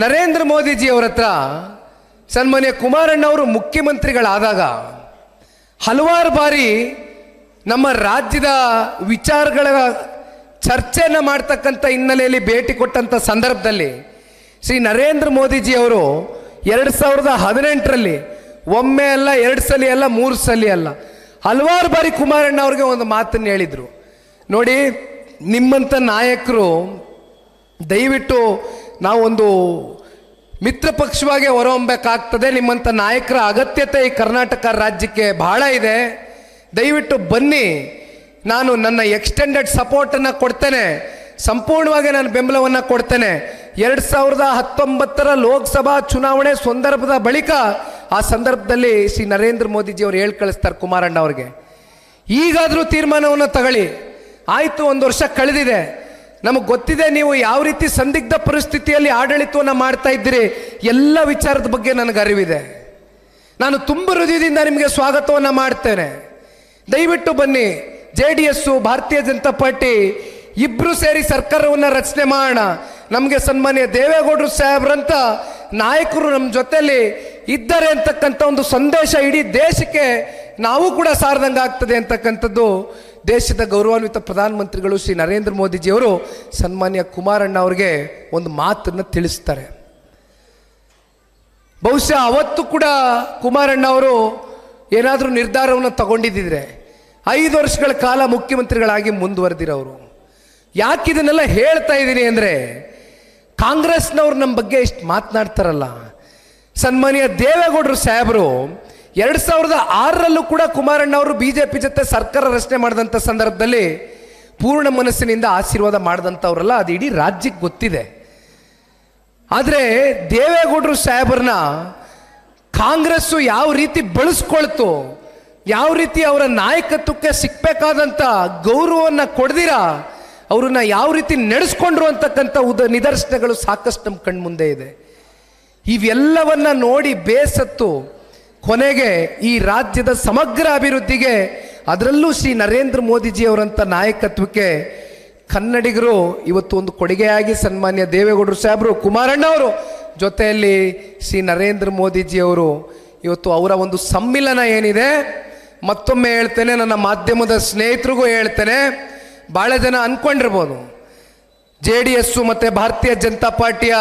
ನರೇಂದ್ರ ಮೋದಿಜಿಯವರ ಹತ್ರ ಸನ್ಮಾನ್ಯ ಕುಮಾರಣ್ಣವರು ಮುಖ್ಯಮಂತ್ರಿಗಳಾದಾಗ ಹಲವಾರು ಬಾರಿ ನಮ್ಮ ರಾಜ್ಯದ ವಿಚಾರಗಳ ಚರ್ಚೆಯನ್ನು ಮಾಡ್ತಕ್ಕಂಥ ಹಿನ್ನೆಲೆಯಲ್ಲಿ ಭೇಟಿ ಕೊಟ್ಟಂಥ ಸಂದರ್ಭದಲ್ಲಿ ಶ್ರೀ ನರೇಂದ್ರ ಮೋದಿಜಿಯವರು 2018ರಲ್ಲಿ ಒಮ್ಮೆ ಅಲ್ಲ, 2 ಸಲ ಅಲ್ಲ, 3 ಸಲ ಅಲ್ಲ, ಹಲವಾರು ಬಾರಿ ಕುಮಾರಣ್ಣ ಅವ್ರಿಗೆ ಒಂದು ಮಾತನ್ನು ಹೇಳಿದರು. ನೋಡಿ, ನಿಮ್ಮಂಥ ನಾಯಕರು ದಯವಿಟ್ಟು ನಾವೊಂದು ಮಿತ್ರ ಪಕ್ಷವಾಗಿ ಹೊರಹೊಮ್ಮಬೇಕಾಗ್ತದೆ. ನಿಮ್ಮಂಥ ನಾಯಕರ ಅಗತ್ಯತೆ ಈ ಕರ್ನಾಟಕ ರಾಜ್ಯಕ್ಕೆ ಬಹಳ ಇದೆ. ದಯವಿಟ್ಟು ಬನ್ನಿ, ನಾನು ನನ್ನ ಎಕ್ಸ್ಟೆಂಡೆಡ್ ಸಪೋರ್ಟನ್ನು ಕೊಡ್ತೇನೆ, ಸಂಪೂರ್ಣವಾಗಿ ನಾನು ಬೆಂಬಲವನ್ನು ಕೊಡ್ತೇನೆ. 2019ರ ಲೋಕಸಭಾ ಚುನಾವಣೆ ಸಂದರ್ಭದ ಬಳಿಕ ಆ ಸಂದರ್ಭದಲ್ಲಿ ಶ್ರೀ ನರೇಂದ್ರ ಮೋದಿಜಿಯವರು ಹೇಳಿ ಕಳಿಸ್ತಾರೆ ಕುಮಾರಣ್ಣ ಅವ್ರಿಗೆ, ಈಗಾದರೂ ತೀರ್ಮಾನವನ್ನು ತಗೊಳ್ಳಿ. ಆಯಿತು, 1 ವರ್ಷ ಕಳೆದಿದೆ, ನಮಗೆ ಗೊತ್ತಿದೆ ನೀವು ಯಾವ ರೀತಿ ಸಂದಿಗ್ಧ ಪರಿಸ್ಥಿತಿಯಲ್ಲಿ ಆಡಳಿತವನ್ನು ಮಾಡ್ತಾ ಇದ್ದೀರಿ, ಎಲ್ಲ ವಿಚಾರದ ಬಗ್ಗೆ ನನಗೆ ಅರಿವಿದೆ. ನಾನು ತುಂಬ ಹೃದಯದಿಂದ ನಿಮಗೆ ಸ್ವಾಗತವನ್ನು ಮಾಡ್ತೇನೆ. ದಯವಿಟ್ಟು ಬನ್ನಿ, JDS ಭಾರತೀಯ ಜನತಾ ಪಾರ್ಟಿ ಇಬ್ಬರು ಸೇರಿ ಸರ್ಕಾರವನ್ನು ರಚನೆ ಮಾಡೋಣ. ನಮಗೆ ಸನ್ಮಾನ್ಯ ದೇವೇಗೌಡರು ಸಾಹೇಬ್ರಂತ ನಾಯಕರು ನಮ್ಮ ಜೊತೆಯಲ್ಲಿ ಇದ್ದಾರೆ ಅಂತಕ್ಕಂಥ ಒಂದು ಸಂದೇಶ ಇಡೀ ದೇಶಕ್ಕೆ ನಾವು ಕೂಡ ಸಾರದಂಗೆ ಆಗ್ತದೆ ಅಂತಕ್ಕಂಥದ್ದು ದೇಶದ ಗೌರವಾನ್ವಿತ ಪ್ರಧಾನಮಂತ್ರಿಗಳು ಶ್ರೀ ನರೇಂದ್ರ ಮೋದಿಜಿಯವರು ಸನ್ಮಾನ್ಯ ಕುಮಾರಣ್ಣ ಅವರಿಗೆ ಒಂದು ಮಾತನ್ನು ತಿಳಿಸ್ತಾರೆ. ಬಹುಶಃ ಅವತ್ತು ಕೂಡ ಕುಮಾರಣ್ಣ ಅವರು ಏನಾದರೂ ನಿರ್ಧಾರವನ್ನು ತಗೊಂಡಿದ್ದಿದ್ರೆ 5 ವರ್ಷಗಳ ಕಾಲ ಮುಖ್ಯಮಂತ್ರಿಗಳಾಗಿ ಮುಂದುವರೆದಿರೋರು. ಯಾಕೆ ಇದನ್ನೆಲ್ಲ ಹೇಳ್ತಾ ಇದ್ದೀನಿ ಅಂದರೆ, ಕಾಂಗ್ರೆಸ್ನವ್ರು ನಮ್ಮ ಬಗ್ಗೆ ಇಷ್ಟು ಮಾತನಾಡ್ತಾರಲ್ಲ. ಸನ್ಮಾನ್ಯ ದೇವೇಗೌಡರು ಸಾಹೇಬರು 2006ರಲ್ಲೂ ಕೂಡ ಕುಮಾರಣ್ಣ ಅವರು BJP ಜೊತೆ ಸರ್ಕಾರ ರಚನೆ ಮಾಡಿದಂಥ ಸಂದರ್ಭದಲ್ಲಿ ಪೂರ್ಣ ಮನಸ್ಸಿನಿಂದ ಆಶೀರ್ವಾದ ಮಾಡಿದಂಥವ್ರಲ್ಲ, ಅದು ಇಡೀ ರಾಜ್ಯಕ್ಕೆ ಗೊತ್ತಿದೆ. ಆದರೆ ದೇವೇಗೌಡರು ಸಾಹೇಬ್ರನ್ನ ಕಾಂಗ್ರೆಸ್ಸು ಯಾವ ರೀತಿ ಬಳಸ್ಕೊಳ್ತು, ಯಾವ ರೀತಿ ಅವರ ನಾಯಕತ್ವಕ್ಕೆ ಸಿಕ್ಕಬೇಕಾದಂಥ ಗೌರವವನ್ನು ಕೊಡ್ದಿರ ಅವ್ರನ್ನ ಯಾವ ರೀತಿ ನಡೆಸ್ಕೊಂಡ್ರು ಅಂತಕ್ಕಂಥ ನಿದರ್ಶನಗಳು ಸಾಕಷ್ಟು ನಮ್ಮ ಕಣ್ಮುಂದೆ ಇದೆ. ಇವೆಲ್ಲವನ್ನ ನೋಡಿ ಬೇಸತ್ತು ಕೊನೆಗೆ ಈ ರಾಜ್ಯದ ಸಮಗ್ರ ಅಭಿವೃದ್ಧಿಗೆ, ಅದರಲ್ಲೂ ಶ್ರೀ ನರೇಂದ್ರ ಮೋದಿಜಿಯವರಂಥ ನಾಯಕತ್ವಕ್ಕೆ ಕನ್ನಡಿಗರು ಇವತ್ತು ಒಂದು ಕೊಡುಗೆಯಾಗಿ ಸನ್ಮಾನ್ಯ ದೇವೇಗೌಡರು ಸಾಹೇಬರು, ಕುಮಾರಣ್ಣ ಅವರು ಜೊತೆಯಲ್ಲಿ ಶ್ರೀ ನರೇಂದ್ರ ಮೋದಿಜಿಯವರು ಇವತ್ತು ಅವರ ಒಂದು ಸಮ್ಮಿಲನ ಏನಿದೆ, ಮತ್ತೊಮ್ಮೆ ಹೇಳ್ತೇನೆ, ನನ್ನ ಮಾಧ್ಯಮದ ಸ್ನೇಹಿತರಿಗೂ ಹೇಳ್ತೇನೆ, ಭಾಳ ಜನ ಅಂದ್ಕೊಂಡಿರ್ಬೋದು JDS ಮತ್ತು ಭಾರತೀಯ ಜನತಾ ಪಾರ್ಟಿಯ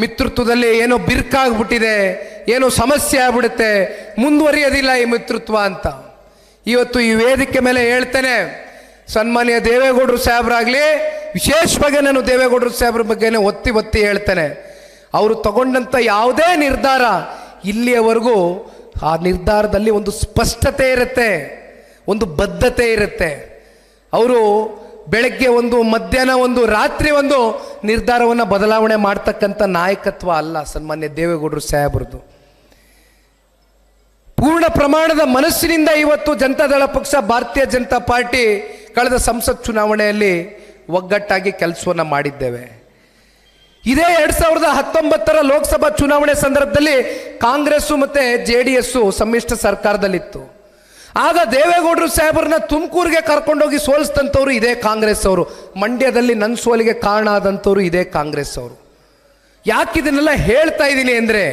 ಮಿತ್ರತ್ವದಲ್ಲಿ ಏನೋ ಬಿರ್ಕಾಗ್ಬಿಟ್ಟಿದೆ, ಏನೋ ಸಮಸ್ಯೆ ಆಗ್ಬಿಡುತ್ತೆ, ಮುಂದುವರಿಯೋದಿಲ್ಲ ಈ ಮಿತ್ರತ್ವ ಅಂತ. ಇವತ್ತು ಈ ವೇದಿಕೆ ಮೇಲೆ ಹೇಳ್ತೇನೆ, ಸನ್ಮಾನ್ಯ ದೇವೇಗೌಡರು ಸಾಹೇಬ್ರಾಗಲಿ, ವಿಶೇಷವಾಗಿ ನಾನು ದೇವೇಗೌಡರು ಸಾಹೇಬ್ರ ಬಗ್ಗೆನೇ ಒತ್ತಿ ಹೇಳ್ತೇನೆ, ಅವರು ತಗೊಂಡಂಥ ಯಾವುದೇ ನಿರ್ಧಾರ ಇಲ್ಲಿಯವರೆಗೂ ಆ ನಿರ್ಧಾರದಲ್ಲಿ ಒಂದು ಸ್ಪಷ್ಟತೆ ಇರುತ್ತೆ, ಒಂದು ಬದ್ಧತೆ ಇರುತ್ತೆ. ಅವರು ಬೆಳಗ್ಗೆ ಒಂದು, ಮಧ್ಯಾಹ್ನ ಒಂದು, ರಾತ್ರಿ ಒಂದು ನಿರ್ಧಾರವನ್ನು ಬದಲಾವಣೆ ಮಾಡ್ತಕ್ಕಂಥ ನಾಯಕತ್ವ ಅಲ್ಲ ಸನ್ಮಾನ್ಯ ದೇವೇಗೌಡರು ಸಾಹೇಬ್ರದ್ದು. ಪೂರ್ಣ ಪ್ರಮಾಣದ ಮನಸ್ಸಿನಿಂದ ಇವತ್ತು ಜನತಾದಳ ಪಕ್ಷ, ಭಾರತೀಯ ಜನತಾ ಪಾರ್ಟಿ ಕಳೆದ ಸಂಸತ್ ಚುನಾವಣೆಯಲ್ಲಿ ಒಗ್ಗಟ್ಟಾಗಿ ಕೆಲಸವನ್ನು ಮಾಡಿದ್ದೇವೆ. ಇದೇ 2019ರ ಲೋಕಸಭಾ ಚುನಾವಣೆ ಸಂದರ್ಭದಲ್ಲಿ ಕಾಂಗ್ರೆಸ್ಸು ಮತ್ತು JDS ಸಮ್ಮಿಶ್ರ ಸರ್ಕಾರದಲ್ಲಿತ್ತು. ಆಗ ದೇವೇಗೌಡರು ಸಾಹೇಬ್ರನ್ನ ತುಮಕೂರಿಗೆ ಕರ್ಕೊಂಡೋಗಿ ಸೋಲಿಸಿದಂಥವ್ರು ಇದೇ ಕಾಂಗ್ರೆಸ್ ಅವರು. ಮಂಡ್ಯದಲ್ಲಿ ನನ್ನ ಸೋಲಿಗೆ ಕಾರಣ ಆದಂಥವ್ರು ಇದೇ ಕಾಂಗ್ರೆಸ್ ಅವರು. ಯಾಕೆ ಇದನ್ನೆಲ್ಲ ಹೇಳ್ತಾ ಇದ್ದೀನಿ ಅಂದರೆ,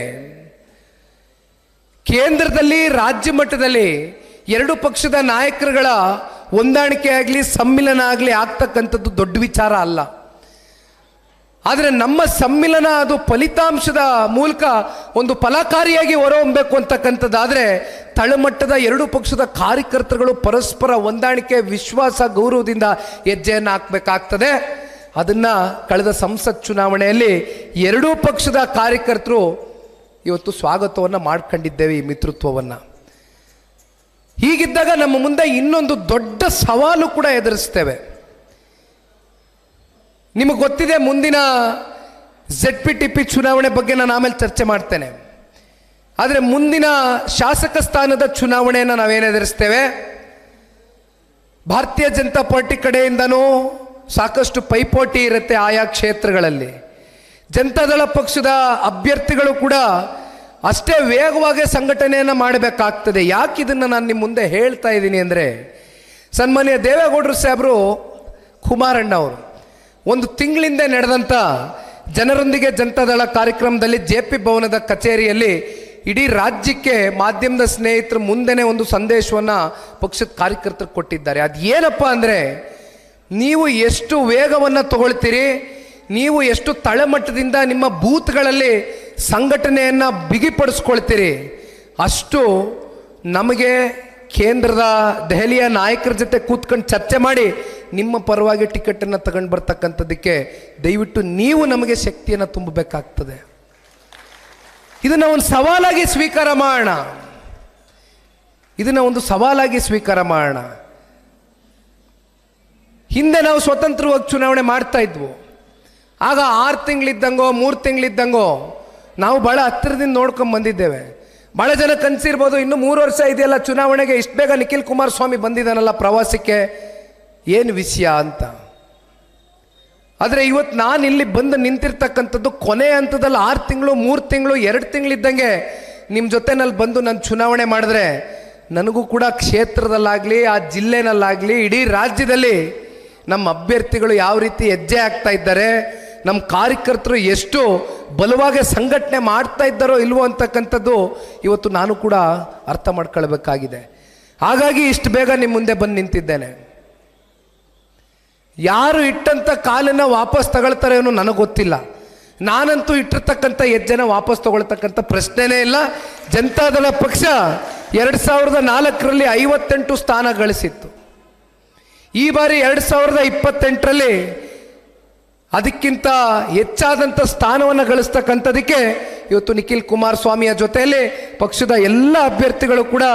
ಕೇಂದ್ರದಲ್ಲಿ ರಾಜ್ಯ ಮಟ್ಟದಲ್ಲಿ 2 ಪಕ್ಷದ ನಾಯಕರುಗಳ ಹೊಂದಾಣಿಕೆ ಆಗಲಿ, ಸಮ್ಮಿಲನ ಆಗಲಿ ಆಗ್ತಕ್ಕಂಥದ್ದು ದೊಡ್ಡ ವಿಚಾರ ಅಲ್ಲ. ಆದರೆ ನಮ್ಮ ಸಮ್ಮಿಲನ ಅದು ಫಲಿತಾಂಶದ ಮೂಲಕ ಒಂದು ಫಲಕಾರಿಯಾಗಿ ಹೊರಹೊಮ್ಮಬೇಕು ಅಂತಕ್ಕಂಥದ್ದಾದರೆ ತಳಮಟ್ಟದ 2 ಪಕ್ಷದ ಕಾರ್ಯಕರ್ತರುಗಳು ಪರಸ್ಪರ ಹೊಂದಾಣಿಕೆ, ವಿಶ್ವಾಸ, ಗೌರವದಿಂದ ಹೆಜ್ಜೆಯನ್ನು ಹಾಕಬೇಕಾಗ್ತದೆ. ಅದನ್ನು ಕಳೆದ ಸಂಸತ್ ಚುನಾವಣೆಯಲ್ಲಿ 2 ಪಕ್ಷದ ಕಾರ್ಯಕರ್ತರು ಇವತ್ತು ಸ್ವಾಗತವನ್ನು ಮಾಡ್ಕೊಂಡಿದ್ದೇವೆ ಈ ಮಿತ್ರತ್ವವನ್ನು. ಹೀಗಿದ್ದಾಗ ನಮ್ಮ ಮುಂದೆ ಇನ್ನೊಂದು ದೊಡ್ಡ ಸವಾಲು ಕೂಡ ಎದುರಿಸ್ತೇವೆ. ನಿಮಗೆ ಗೊತ್ತಿದೆ, ಮುಂದಿನ ZPTP ಚುನಾವಣೆ ಬಗ್ಗೆ ನಾನು ಆಮೇಲೆ ಚರ್ಚೆ ಮಾಡ್ತೇನೆ. ಆದರೆ ಮುಂದಿನ ಶಾಸಕ ಸ್ಥಾನದ ಚುನಾವಣೆಯನ್ನು ನಾವೇನು ಎದುರಿಸ್ತೇವೆ, ಭಾರತೀಯ ಜನತಾ ಪಾರ್ಟಿ ಕಡೆಯಿಂದನೂ ಸಾಕಷ್ಟು ಪೈಪೋಟಿ ಇರುತ್ತೆ ಆಯಾ ಕ್ಷೇತ್ರಗಳಲ್ಲಿ. ಜನತಾದಳ ಪಕ್ಷದ ಅಭ್ಯರ್ಥಿಗಳು ಕೂಡ ಅಷ್ಟೇ ವೇಗವಾಗಿ ಸಂಘಟನೆಯನ್ನು ಮಾಡಬೇಕಾಗ್ತದೆ. ಯಾಕೆ ಇದನ್ನು ನಾನು ನಿಮ್ಮ ಮುಂದೆ ಹೇಳ್ತಾ ಇದ್ದೀನಿ ಅಂದರೆ, ಸನ್ಮಾನ್ಯ ದೇವೇಗೌಡರು ಸಾಹೇಬರು, ಕುಮಾರಣ್ಣ ಅವರು 1 ತಿಂಗಳಿಂದ ನಡೆದಂಥ ಜನರೊಂದಿಗೆ ಜನತಾದಳ ಕಾರ್ಯಕ್ರಮದಲ್ಲಿ JP ಭವನದ ಕಚೇರಿಯಲ್ಲಿ ಇಡೀ ರಾಜ್ಯಕ್ಕೆ ಮಾಧ್ಯಮದ ಸ್ನೇಹಿತರು ಮುಂದೆನೇ ಒಂದು ಸಂದೇಶವನ್ನು ಪಕ್ಷದ ಕಾರ್ಯಕರ್ತರು ಕೊಟ್ಟಿದ್ದಾರೆ. ಅದು ಏನಪ್ಪ ಅಂದರೆ, ನೀವು ಎಷ್ಟು ವೇಗವನ್ನು ತಗೊಳ್ತೀರಿ, ನೀವು ಎಷ್ಟು ತಳಮಟ್ಟದಿಂದ ನಿಮ್ಮ ಬೂತ್ಗಳಲ್ಲಿ ಸಂಘಟನೆಯನ್ನು ಬಿಗಿಪಡಿಸ್ಕೊಳ್ತೀರಿ, ಅಷ್ಟು ನಮಗೆ ಕೇಂದ್ರದ ದೆಹಲಿಯ ನಾಯಕರ ಜೊತೆ ಕೂತ್ಕೊಂಡು ಚರ್ಚೆ ಮಾಡಿ ನಿಮ್ಮ ಪರವಾಗಿ ಟಿಕೆಟನ್ನು ತಗೊಂಡು ಬರ್ತಕ್ಕಂಥದ್ದಕ್ಕೆ ದಯವಿಟ್ಟು ನೀವು ನಮಗೆ ಶಕ್ತಿಯನ್ನು ತುಂಬಬೇಕಾಗ್ತದೆ. ಇದನ್ನು ಒಂದು ಸವಾಲಾಗಿ ಸ್ವೀಕಾರ ಮಾಡೋಣ. ಇದನ್ನು ಒಂದು ಸವಾಲಾಗಿ ಸ್ವೀಕಾರ ಮಾಡೋಣ. ಹಿಂದೆ ನಾವು ಸ್ವತಂತ್ರವಾಗಿ ಚುನಾವಣೆ ಮಾಡ್ತಾ ಇದ್ವು. ಆಗ 6 ತಿಂಗಳಿದ್ದಂಗೋ 3 ತಿಂಗಳಿದ್ದಂಗೋ ನಾವು ಭಾಳ ಹತ್ತಿರದಿಂದ ನೋಡ್ಕೊಂಡು ಬಂದಿದ್ದೇವೆ. ಭಾಳ ಜನ ಕನಸಿರ್ಬೋದು, ಇನ್ನು 3 ವರ್ಷ ಇದೆಯಲ್ಲ ಚುನಾವಣೆಗೆ, ಇಷ್ಟು ಬೇಗ ನಿಖಿಲ್ ಕುಮಾರಸ್ವಾಮಿ ಬಂದಿದ್ದಾನಲ್ಲ ಪ್ರವಾಸಕ್ಕೆ, ಏನು ವಿಷಯ ಅಂತ. ಆದರೆ ಇವತ್ತು ನಾನು ಇಲ್ಲಿ ಬಂದು ನಿಂತಿರ್ತಕ್ಕಂಥದ್ದು ಕೊನೆ ಹಂತದಲ್ಲಿ 6 ತಿಂಗಳು 3 ತಿಂಗಳು 2 ತಿಂಗಳಿದ್ದಂಗೆ ನಿಮ್ಮ ಜೊತೆನಲ್ಲಿ ಬಂದು ನಾನು ಚುನಾವಣೆ ಮಾಡಿದ್ರೆ ನನಗೂ ಕೂಡ ಕ್ಷೇತ್ರದಲ್ಲಾಗಲಿ ಆ ಜಿಲ್ಲೆನಲ್ಲಾಗಲಿ ಇಡೀ ರಾಜ್ಯದಲ್ಲಿ ನಮ್ಮ ಅಭ್ಯರ್ಥಿಗಳು ಯಾವ ರೀತಿ ಹೆಜ್ಜೆ ಆಗ್ತಾ ಇದ್ದಾರೆ, ನಮ್ಮ ಕಾರ್ಯಕರ್ತರು ಎಷ್ಟು ಬಲವಾಗಿ ಸಂಘಟನೆ ಮಾಡ್ತಾ ಇದ್ದಾರೋ ಇಲ್ವೋ ಅಂತಕ್ಕಂಥದ್ದು ಇವತ್ತು ನಾನು ಕೂಡ ಅರ್ಥ ಮಾಡ್ಕೊಳ್ಬೇಕಾಗಿದೆ. ಹಾಗಾಗಿ ಇಷ್ಟು ಬೇಗ ನಿಮ್ಮ ಮುಂದೆ ಬಂದು ನಿಂತಿದ್ದೇನೆ. ಯಾರು ಇಟ್ಟಂಥ ಕಾಲನ್ನು ವಾಪಸ್ ತಗೊಳ್ತಾರೆ ಅನ್ನೋ ನನಗೆ ಗೊತ್ತಿಲ್ಲ. ನಾನಂತೂ ಇಟ್ಟಿರ್ತಕ್ಕಂಥ ಹೆಜ್ಜೆನ ವಾಪಸ್ ತಗೊಳ್ತಕ್ಕಂಥ ಪ್ರಶ್ನೆನೇ ಇಲ್ಲ. ಜನತಾದಳ ಪಕ್ಷ 2004ರಲ್ಲಿ 58 ಸ್ಥಾನ ಗಳಿಸಿತ್ತು. ಈ ಬಾರಿ 2028ರಲ್ಲಿ ಅದಕ್ಕಿಂತ ಹೆಚ್ಚಾದಂಥ ಸ್ಥಾನವನ್ನು ಗಳಿಸ್ತಕ್ಕಂಥದಕ್ಕೆ ಇವತ್ತು ನಿಖಿಲ್ ಕುಮಾರಸ್ವಾಮಿಯ ಜೊತೆಯಲ್ಲಿ ಪಕ್ಷದ ಎಲ್ಲ ಅಭ್ಯರ್ಥಿಗಳು ಕೂಡ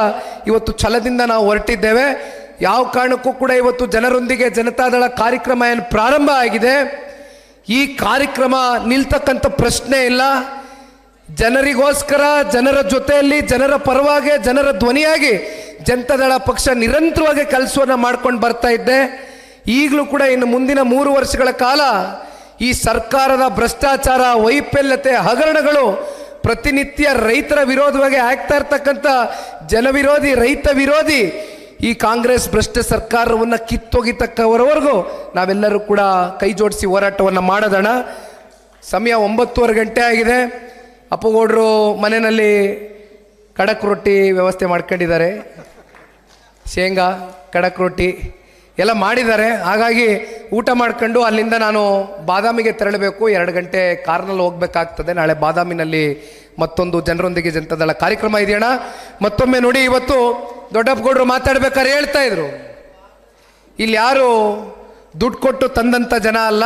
ಇವತ್ತು ಛಲದಿಂದ ನಾವು ಹೊರಟಿದ್ದೇವೆ. ಯಾವ ಕಾರಣಕ್ಕೂ ಕೂಡ ಇವತ್ತು ಜನರೊಂದಿಗೆ ಜನತಾದಳ ಕಾರ್ಯಕ್ರಮ ಏನು ಪ್ರಾರಂಭ ಆಗಿದೆ, ಈ ಕಾರ್ಯಕ್ರಮ ನಿಲ್ತಕ್ಕಂಥ ಪ್ರಶ್ನೆ ಇಲ್ಲ. ಜನರಿಗೋಸ್ಕರ, ಜನರ ಜೊತೆಯಲ್ಲಿ, ಜನರ ಪರವಾಗಿ, ಜನರ ಧ್ವನಿಯಾಗಿ ಜನತಾದಳ ಪಕ್ಷ ನಿರಂತರವಾಗಿ ಕೆಲಸವನ್ನು ಮಾಡ್ಕೊಂಡು ಬರ್ತಾ ಇದ್ದೆ. ಈಗಲೂ ಕೂಡ ಇನ್ನು ಮುಂದಿನ 3 ವರ್ಷಗಳ ಕಾಲ ಈ ಸರ್ಕಾರದ ಭ್ರಷ್ಟಾಚಾರ, ವೈಫಲ್ಯತೆ, ಹಗರಣಗಳು ಪ್ರತಿನಿತ್ಯ ರೈತರ ವಿರೋಧವಾಗಿ ಆಗ್ತಾ ಇರ್ತಕ್ಕಂಥ ಜನವಿರೋಧಿ, ರೈತ ವಿರೋಧಿ ಈ ಕಾಂಗ್ರೆಸ್ ಭ್ರಷ್ಟ ಸರ್ಕಾರವನ್ನು ಕಿತ್ತೊಗಿತಕ್ಕವರವರೆಗೂ ನಾವೆಲ್ಲರೂ ಕೂಡ ಕೈ ಜೋಡಿಸಿ ಹೋರಾಟವನ್ನು ಮಾಡೋದಣ. ಸಮಯ 9:15 ಗಂಟೆ ಆಗಿದೆ. ಅಪ್ಪುಗೌಡರು ಮನೆಯಲ್ಲಿ ಕಡಕ್ ರೊಟ್ಟಿ ವ್ಯವಸ್ಥೆ ಮಾಡ್ಕೊಂಡಿದ್ದಾರೆ, ಶೇಂಗಾ ಕಡಕ್ ರೊಟ್ಟಿ ಎಲ್ಲ ಮಾಡಿದ್ದಾರೆ. ಹಾಗಾಗಿ ಊಟ ಮಾಡ್ಕೊಂಡು ಅಲ್ಲಿಂದ ನಾನು ಬಾದಾಮಿಗೆ ತೆರಳಬೇಕು. 2 ಗಂಟೆ ಕಾರ್ನಲ್ಲಿ ಹೋಗ್ಬೇಕಾಗ್ತದೆ. ನಾಳೆ ಬಾದಾಮಿನಲ್ಲಿ ಮತ್ತೊಂದು ಜನರೊಂದಿಗೆ ಜನತಾದಳ ಕಾರ್ಯಕ್ರಮ ಇದೆಯಣ್ಣ. ಮತ್ತೊಮ್ಮೆ ನೋಡಿ, ಇವತ್ತು ದೊಡ್ಡಪ್ಪಗೌಡರು ಮಾತಾಡ್ಬೇಕಾದ್ರೆ ಹೇಳ್ತಾ ಇದ್ರು, ಇಲ್ಲಿ ಯಾರು ದುಡ್ಡು ಕೊಟ್ಟು ತಂದಂಥ ಜನ ಅಲ್ಲ,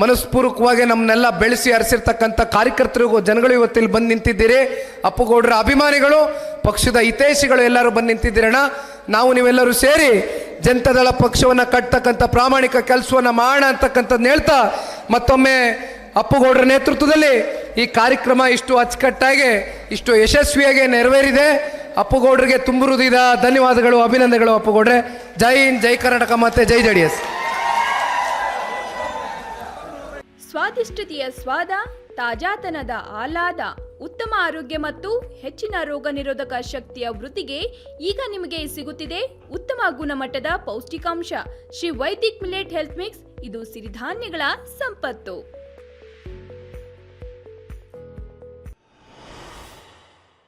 ಮನಸ್ಪೂರ್ವಕವಾಗಿ ನಮ್ಮನ್ನೆಲ್ಲ ಬೆಳೆಸಿ ಹರಿಸಿರ್ತಕ್ಕಂಥ ಕಾರ್ಯಕರ್ತರಿಗೂ ಜನಗಳು ಇವತ್ತು ಇಲ್ಲಿ ಬಂದು ನಿಂತಿದ್ದೀರಿ. ಅಪ್ಪುಗೌಡರ ಅಭಿಮಾನಿಗಳು, ಪಕ್ಷದ ಹಿತೈಷಿಗಳು ಎಲ್ಲರೂ ಬಂದು ನಿಂತಿದ್ದೀರಣ್ಣ. ನಾವು ನೀವೆಲ್ಲರೂ ಸೇರಿ ಜನತಾದಳ ಪಕ್ಷವನ್ನು ಕಟ್ತಕ್ಕಂಥ ಪ್ರಾಮಾಣಿಕ ಕೆಲಸವನ್ನು ಮಾಡೋಣ ಅಂತಕ್ಕಂಥದ್ದು ಹೇಳ್ತಾ, ಮತ್ತೊಮ್ಮೆ ಅಪ್ಪುಗೌಡರ ನೇತೃತ್ವದಲ್ಲಿ ಈ ಕಾರ್ಯಕ್ರಮ ಇಷ್ಟು ಅಚ್ಚುಕಟ್ಟಾಗಿ, ಇಷ್ಟು ಯಶಸ್ವಿಯಾಗಿ ನೆರವೇರಿದೆ. ಅಪ್ಪುಗೌಡರಿಗೆ ತುಂಬ ಹೃದಯದ ಧನ್ಯವಾದಗಳು, ಅಭಿನಂದನೆಗಳು ಅಪ್ಪುಗೌಡ್ರೆ. ಜೈ ಹಿಂದ್, ಜೈ ಕರ್ನಾಟಕ, ಮತ್ತೆ ಜೈ JDS. ಸ್ವಾದಿಷ್ಟತೆಯ ಸ್ವಾದ, ತಾಜಾತನದ ಆಹ್ಲಾದ, ಉತ್ತಮ ಆರೋಗ್ಯ ಮತ್ತು ಹೆಚ್ಚಿನ ರೋಗ ನಿರೋಧಕ ಶಕ್ತಿಯ ವೃದ್ಧಿಗೆ ಈಗ ನಿಮಗೆ ಸಿಗುತ್ತಿದೆ ಉತ್ತಮ ಗುಣಮಟ್ಟದ ಪೌಷ್ಟಿಕಾಂಶ Shri Vaidik millet health mix. ಇದು ಸಿರಿಧಾನ್ಯಗಳ ಸಂಪತ್ತು.